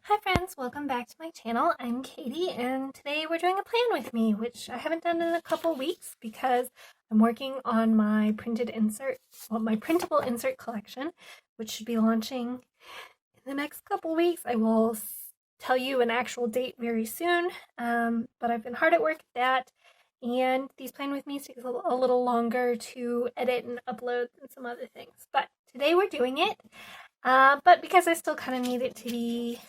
Hi friends, welcome back to my channel. I'm Katie and today we're doing a plan with me, which I haven't done in a couple weeks because I'm working on my my printable insert collection, which should be launching in the next couple weeks. I will tell you an actual date very soon, but I've been hard at work at that, and these plan with me takes a little longer to edit and upload than some other things. But today we're doing it, but because I still kind of need it to be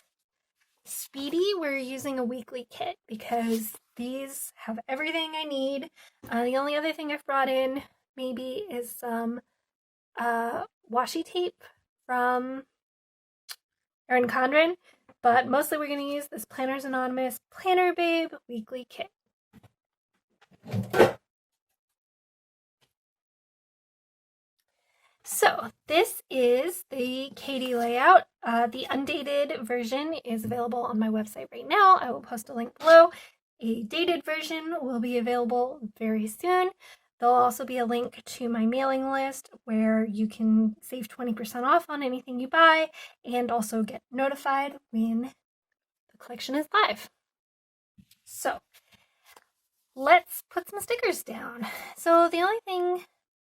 speedy, we're using a weekly kit because these have everything I need. The only other thing I've brought in maybe is some washi tape from Erin Condren, but mostly we're going to use this Planner's Anonymous Planner Babe weekly kit. So this is the Katie layout. The undated version is available on my website right now. I will post a link below. A dated version will be available very soon. There'll also be a link to my mailing list where you can save 20% off on anything you buy and also get notified when the collection is live. So let's put some stickers down. So the only thing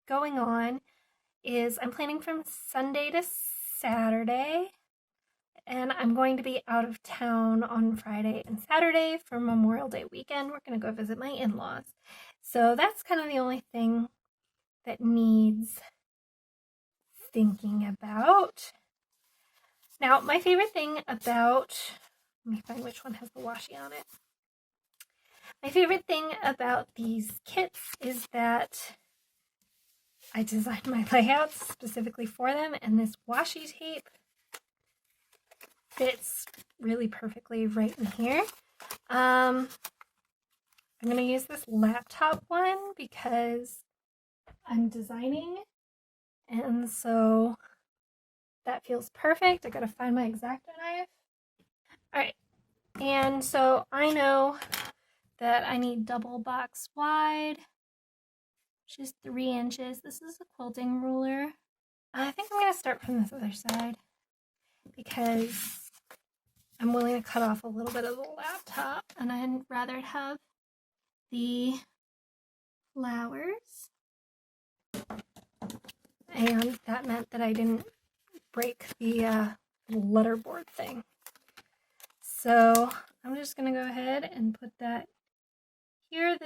going on is I'm planning from Sunday to Saturday, and I'm going to be out of town on Friday and Saturday for Memorial Day weekend. We're going to go visit my in-laws. So that's kind of the only thing that needs thinking about. Now, my favorite thing about, let me find which one has the washi on it. My favorite thing about these kits is that I designed my layouts specifically for them, and this washi tape fits really perfectly right in here. I'm going to use this laptop one because I'm designing, and so that feels perfect. I got to find my X-Acto knife. Alright, and so I know that I need double box wide, which is 3 inches. This is a quilting ruler. I think I'm going to start from this other side because I'm willing to cut off a little bit of the laptop, and I'd rather have the flowers. And that meant that I didn't break the letterboard thing. So I'm just going to go ahead and put that here.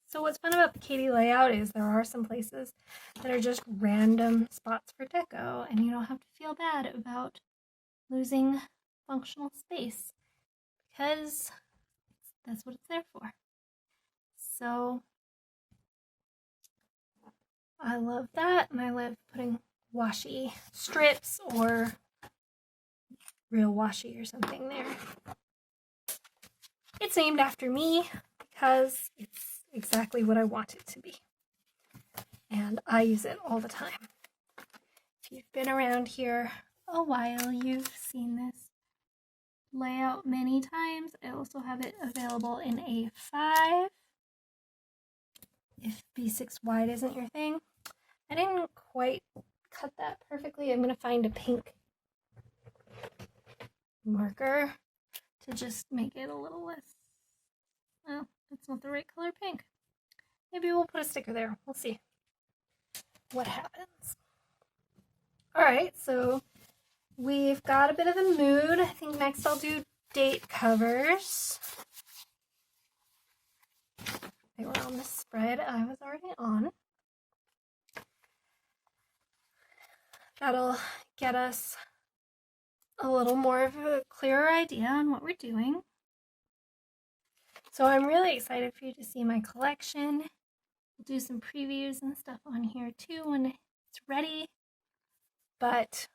So what's fun about the Katie layout is there are some places that are just random spots for deco, and you don't have to feel bad about losing functional space because that's what it's there for. So I love that, and I love putting washi strips or real washi or something there. It's named after me because it's exactly what I want it to be, and I use it all the time. If you've been around here a while, you've seen this layout many times. I also have it available in A5 if B6Wide isn't your thing. I didn't quite cut that perfectly. I'm going to find a pink marker to just make it a little less, well, it's not the right color pink. Maybe we'll put a sticker there. We'll see what happens. Alright, so we've got a bit of the mood. I think next I'll do date covers. They were on the spread I was already on. That'll get us a little more of a clearer idea on what we're doing. So I'm really excited for you to see my collection. We'll do some previews and stuff on here too when it's ready. But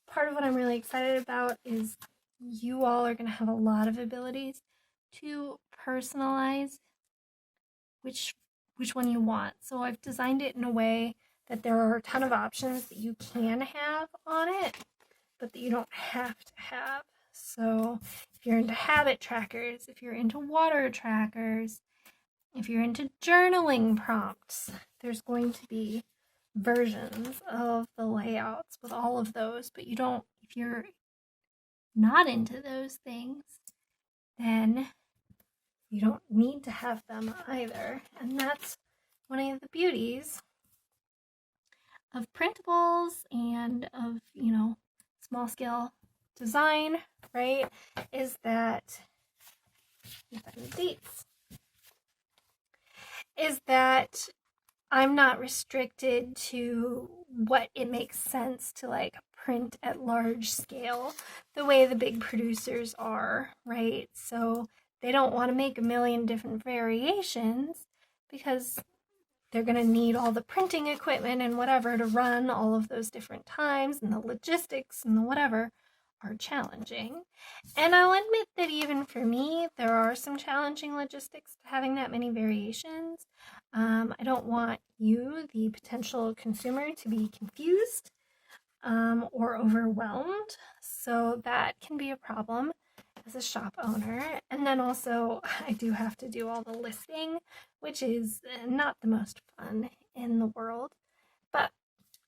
part of what I'm really excited about is you all are going to have a lot of abilities to personalize which one you want. So I've designed it in a way that there are a ton of options that you can have on it, but that you don't have to have. So if you're into habit trackers, if you're into water trackers, if you're into journaling prompts, there's going to be versions of the layouts with all of those, but you don't, if you're not into those things, then you don't need to have them either. And that's one of the beauties of printables and of, small scale design, right? Is that, is that I'm not restricted to what it makes sense to like print at large scale the way the big producers are, right? So they don't want to make a million different variations because they're going to need all the printing equipment and whatever to run all of those different times, and the logistics and the whatever are challenging. And I'll admit that even for me, there are some challenging logistics to having that many variations. I don't want you, the potential consumer, to be confused or overwhelmed. So that can be a problem as a shop owner. And then also, I do have to do all the listing, which is not the most fun in the world, but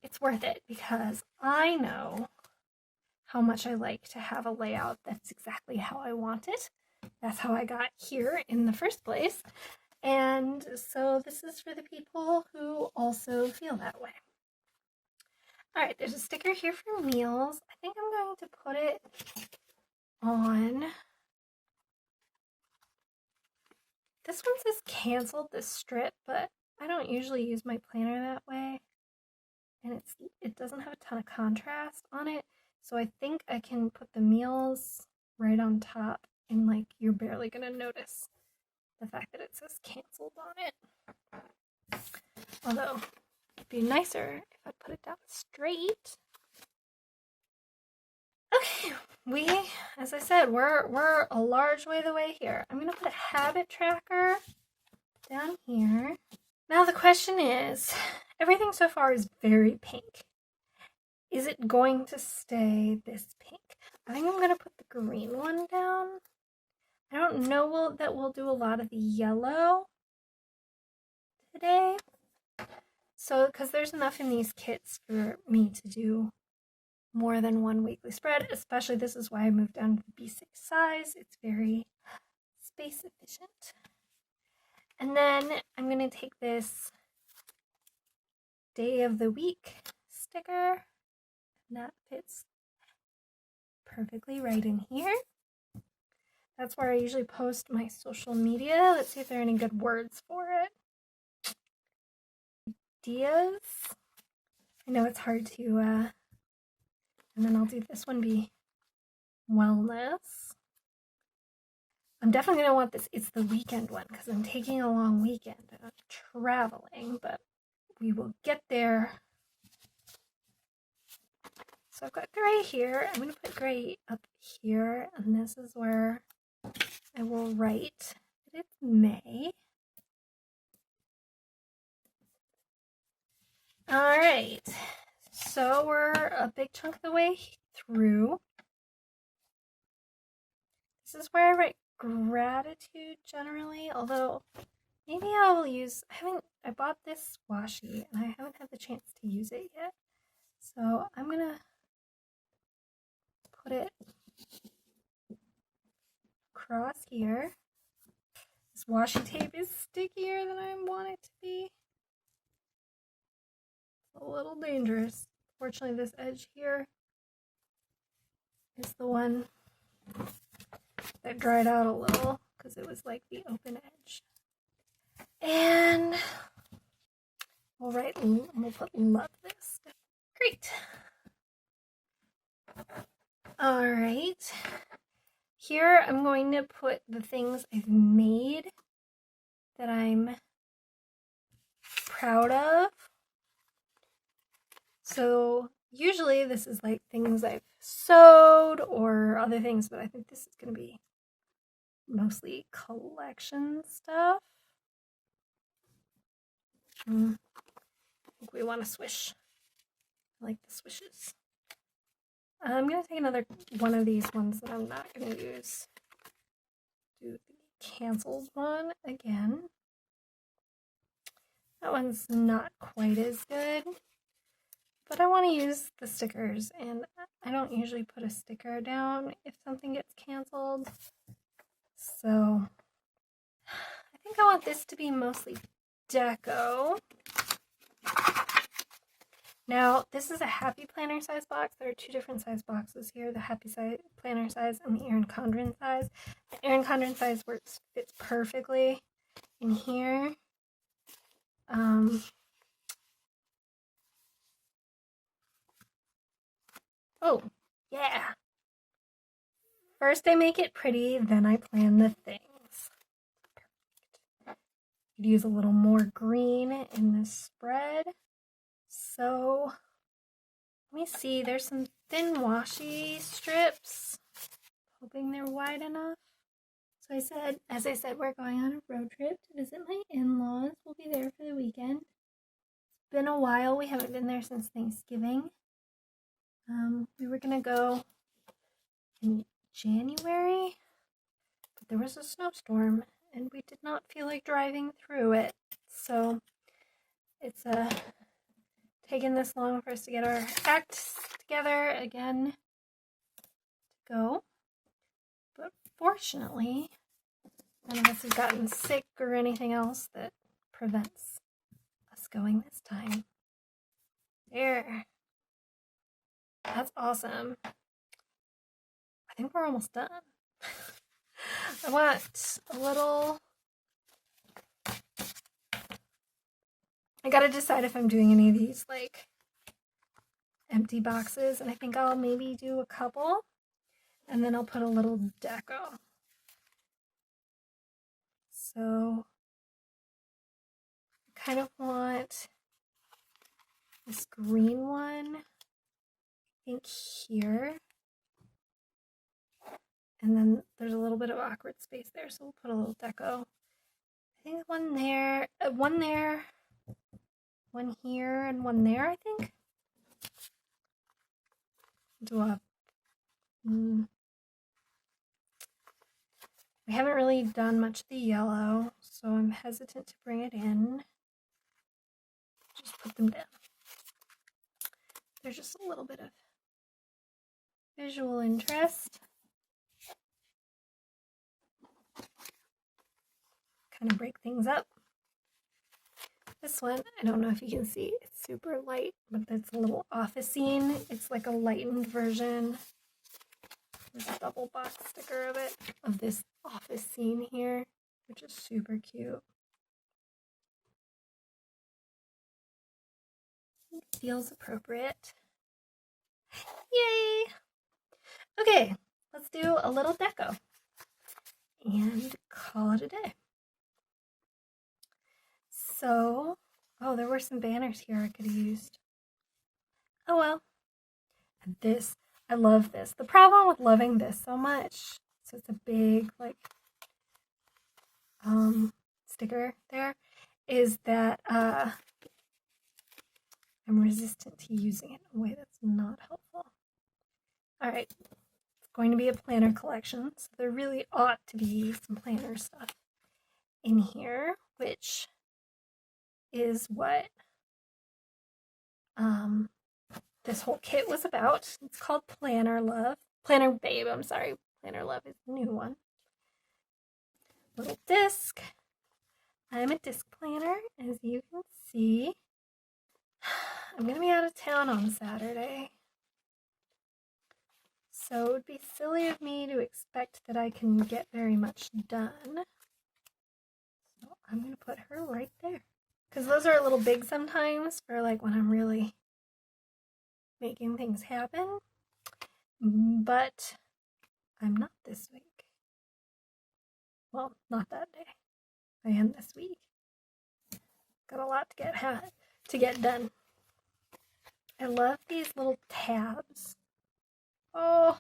it's worth it because I know how much I like to have a layout that's exactly how I want it. That's how I got here in the first place. And so this is for the people who also feel that way. All right, there's a sticker here for meals. I think I'm going to put it on. This one says canceled this strip, but I don't usually use my planner that way. And it doesn't have a ton of contrast on it. So I think I can put the meals right on top and like you're barely gonna notice the fact that it says canceled on it. Although it'd be nicer if I put it down straight. Okay, as I said, we're a large way the way here. I'm gonna put a habit tracker down here. Now the question is, everything so far is very pink. Is it going to stay this pink? I think I'm gonna put the green one down. I don't know that we'll do a lot of the yellow today. So, because there's enough in these kits for me to do more than one weekly spread, especially this is why I moved down to the B6 size. It's very space efficient. And then I'm going to take this day of the week sticker, and that fits perfectly right in here. That's where I usually post my social media. Let's see if there are any good words for it. Ideas. I know it's hard to, and then I'll do this one be wellness. I'm definitely going to want this It's the Weekend one because I'm taking a long weekend. I'm traveling, but we will get there. So I've got gray here. I'm going to put gray up here, and this is where I will write that it's May. All right, so we're a big chunk of the way through. This is where I write gratitude generally, although maybe I will use, I bought this washi and I haven't had the chance to use it yet. So I'm gonna put it across here. This washi tape is stickier than I want it to be. It's a little dangerous. Fortunately, this edge here is the one that dried out a little because it was like the open edge. And we'll put love this. Great. All right. Here I'm going to put the things I've made that I'm proud of. So usually this is like things I've sewed or other things, but I think this is going to be mostly collection stuff. I think we want to swish. I like the swishes. I'm going to take another one of these ones that I'm not going to use. Do the canceled one again. That one's not quite as good. but I want to use the stickers, and I don't usually put a sticker down if something gets canceled. So I think I want this to be mostly deco. Now, this is a Happy Planner size box. There are two different size boxes here, the Happy Planner size and the Erin Condren size. The Erin Condren size fits perfectly in here. Oh, yeah. First I make it pretty, then I plan the things. Could use a little more green in this spread. So let me see, there's some thin washi strips. Hoping they're wide enough. So as I said, we're going on a road trip to visit my in-laws. We'll be there for the weekend. It's been a while. We haven't been there since Thanksgiving. We were gonna go in January, but there was a snowstorm and we did not feel like driving through it. So it's taken this long for us to get our act together again to go. But fortunately, none of us have gotten sick or anything else that prevents us going this time. There. That's awesome. I think we're almost done. I want a little... I gotta decide if I'm doing any of these, like, empty boxes, and I think I'll maybe do a couple, and then I'll put a little deco. So, I kind of want this green one, I think here, and then there's a little bit of awkward space there, so we'll put a little deco. I think one there, one here, and one there, I think. Do a we haven't really done much of the yellow, so I'm hesitant to bring it in. Just put them down. There's just a little bit of visual interest. Kind of break things up. This one, I don't know if you can see, it's super light, but it's a little office scene. It's like a lightened version. There's a double box sticker of it, of this office scene here, which is super cute. It feels appropriate. Yay! Okay, let's do a little deco and call it a day. So, oh, there were some banners here I could have used. Oh well. And this, I love this. The problem with loving this so much, so it's a big, like, sticker there, is that I'm resistant to using it in a way that's not helpful. Alright, it's going to be a planner collection, so there really ought to be some planner stuff in here, which is what this whole kit was about. It's called Planner Babe, I'm sorry. Planner Love is the new one. Little disc. I'm a disc planner, as you can see. I'm going to be out of town on Saturday. So it would be silly of me to expect that I can get very much done. So I'm going to put her right there. Because those are a little big sometimes for like when I'm really making things happen. But I'm not this week. Well, not that day. I am this week. Got a lot to get done. I love these little tabs. Oh,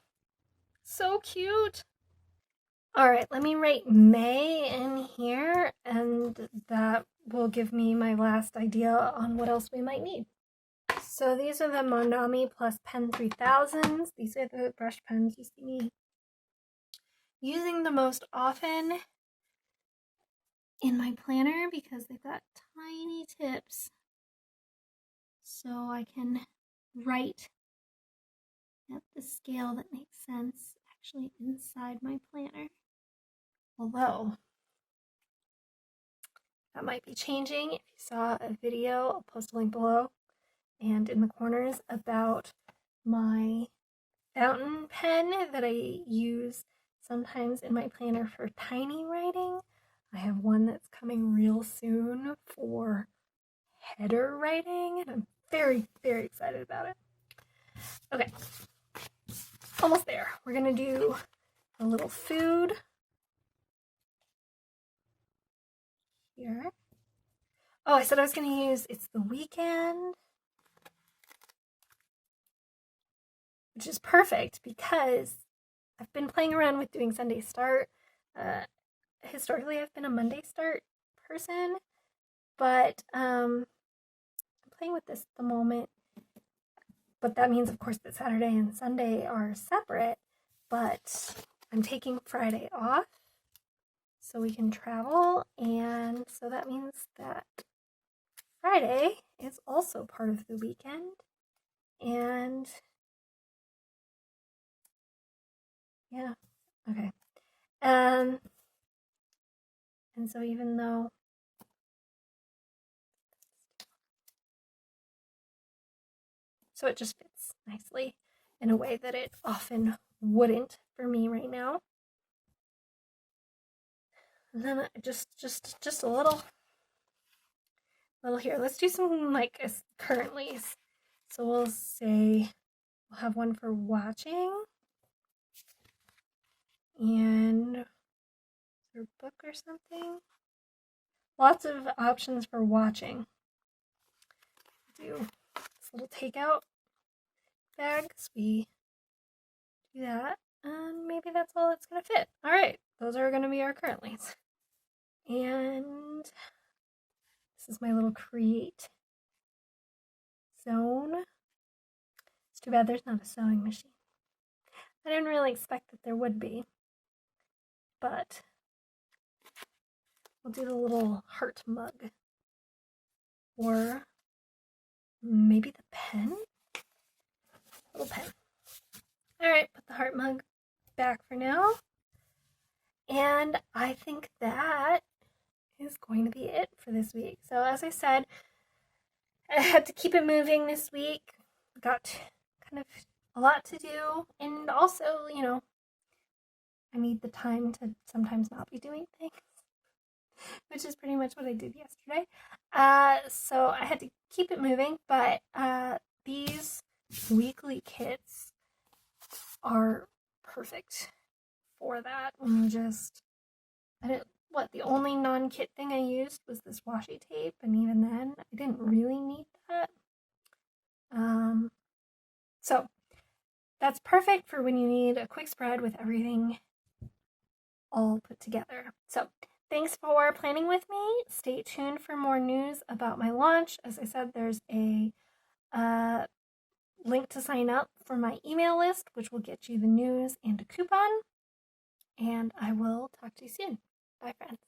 so cute. All right, let me write May in here, and that will give me my last idea on what else we might need. So these are the Monami Plus Pen 3000s. These are the brush pens you see me using the most often in my planner because they've got tiny tips. So I can right at the scale that makes sense actually inside my planner. Although, that might be changing. If you saw a video, I'll post a link below and in the corners about my fountain pen that I use sometimes in my planner for tiny writing. I have one that's coming real soon for header writing, and I'm very, very excited about it. Okay, almost there. We're gonna do a little food here. Oh, I said I was gonna use It's the Weekend, which is perfect because I've been playing around with doing Sunday Start. Historically, I've been a Monday Start person, but I'm playing with this at the moment. But that means, of course, that Saturday and Sunday are separate, but I'm taking Friday off so we can travel, and so that means that Friday is also part of the weekend, and yeah, okay. And so even though so it just fits nicely in a way that it often wouldn't for me right now. And then just a little here. Let's do some like currently. So we'll say we'll have one for watching and or book or something. Lots of options for watching. Do this little takeout bag. So we do that. And maybe that's all it's going to fit. All right. Those are going to be our currentlies. And this is my little create zone. It's too bad there's not a sewing machine. I didn't really expect that there would be. But we'll do the little heart mug. Or maybe the pen? Little pen. Alright, put the heart mug back for now. And I think that is going to be it for this week. So as I said, I had to keep it moving this week. Got kind of a lot to do. And also, you know, I need the time to sometimes not be doing things, which is pretty much what I did yesterday. So I had to keep it moving, but these weekly kits are perfect for that. When the only non-kit thing I used was this washi tape, and even then, I didn't really need that. So that's perfect for when you need a quick spread with everything all put together. So thanks for planning with me. Stay tuned for more news about my launch. As I said, there's a link to sign up for my email list, which will get you the news and a coupon. And I will talk to you soon. Bye, friends.